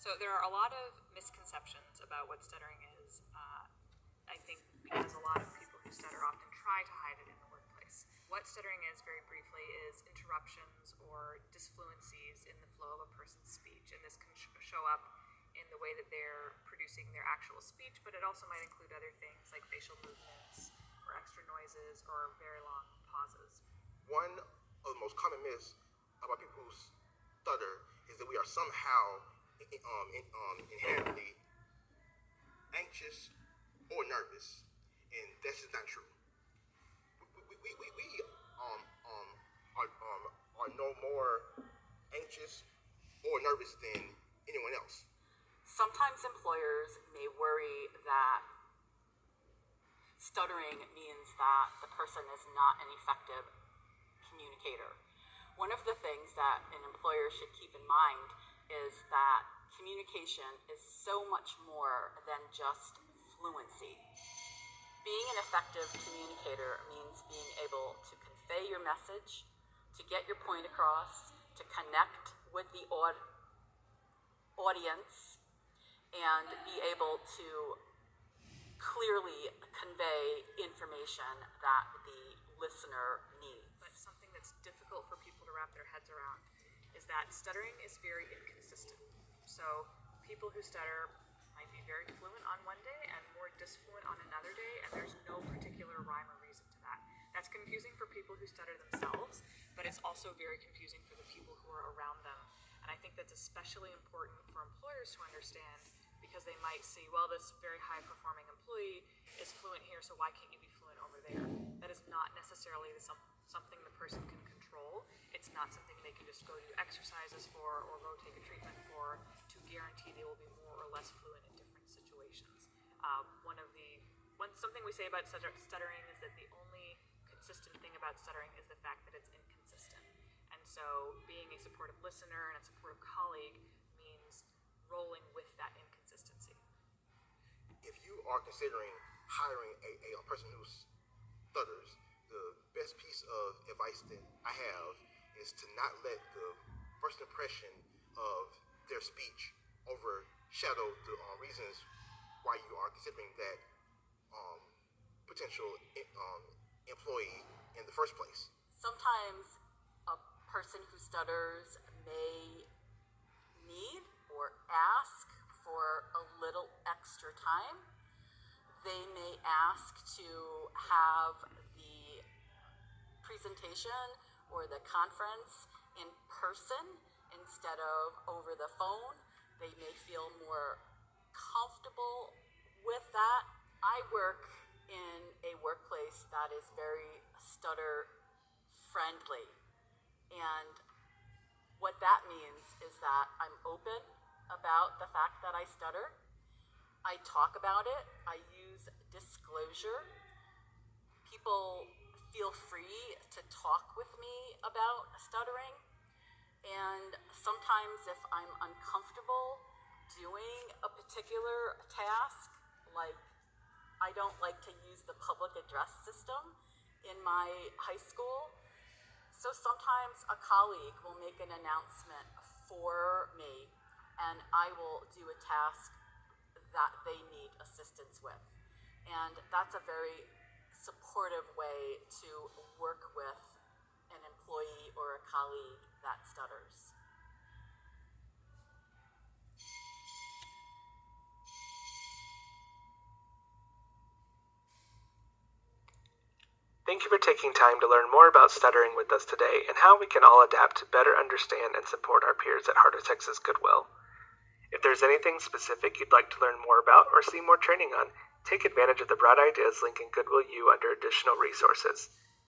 So there are a lot of misconceptions about what stuttering is. I think because a lot of people who stutter often try to hide it in the workplace. What stuttering is, very briefly, is interruptions or disfluencies in the flow of a person's speech. And this can show up in the way that they're producing their actual speech, but it also might include other things like facial movements or extra noises or very long pauses. One of the most common myths about people who stutter is that we are somehow inherently anxious or nervous, and that's just not true. We are no more anxious or nervous than anyone else. Sometimes employers may worry that stuttering means that the person is not an effective communicator. One of the things that an employer should keep in mind is that communication is so much more than just fluency. Being an effective communicator means being able to convey your message, to get your point across, to connect with the audience, and be able to clearly convey information that the listener needs. But something that's difficult for people to wrap their heads around is that stuttering is very inconsistent. So people who stutter might be very fluent on one day and more disfluent on another day, and there's no particular rhyme or reason to that. That's confusing for people who stutter themselves, but it's also very confusing for the people who are around them. And I think that's especially important for employers to understand, because they might see, well, this very high-performing employee is fluent here, so why can't you be fluent over there? That is not necessarily something the person can control. It's not something they can just go do exercises for or go take a treatment for to guarantee they will be more or less fluent in different situations. Something we say about stuttering is that the only consistent thing about stuttering is the fact that it's inconsistent. And so being a supportive listener and a supportive colleague means rolling with that inconsistency. If you are considering hiring a person who stutters, the best piece of advice that I have is to not let the first impression of their speech overshadow the reasons why you are considering that potential employee in the first place. Sometimes a person who stutters may need or ask for a little extra time. They may ask to have the presentation or the conference in person instead of over the phone. They may feel more comfortable with that. I work in a workplace that is very stutter friendly, and what that means is that I'm open about the fact that I stutter. I talk about it. I use disclosure. People feel free to talk with me about stuttering. And sometimes if I'm uncomfortable doing a particular task, like I don't like to use the public address system in my high school, so sometimes a colleague will make an announcement for me, and I will do a task that they need assistance with. And that's a very supportive way to work with an employee or a colleague that stutters. Thank you for taking time to learn more about stuttering with us today and how we can all adapt to better understand and support our peers at Heart of Texas Goodwill. If there's anything specific you'd like to learn more about or see more training on, take advantage of the Bright Ideas link in Goodwill U under additional resources.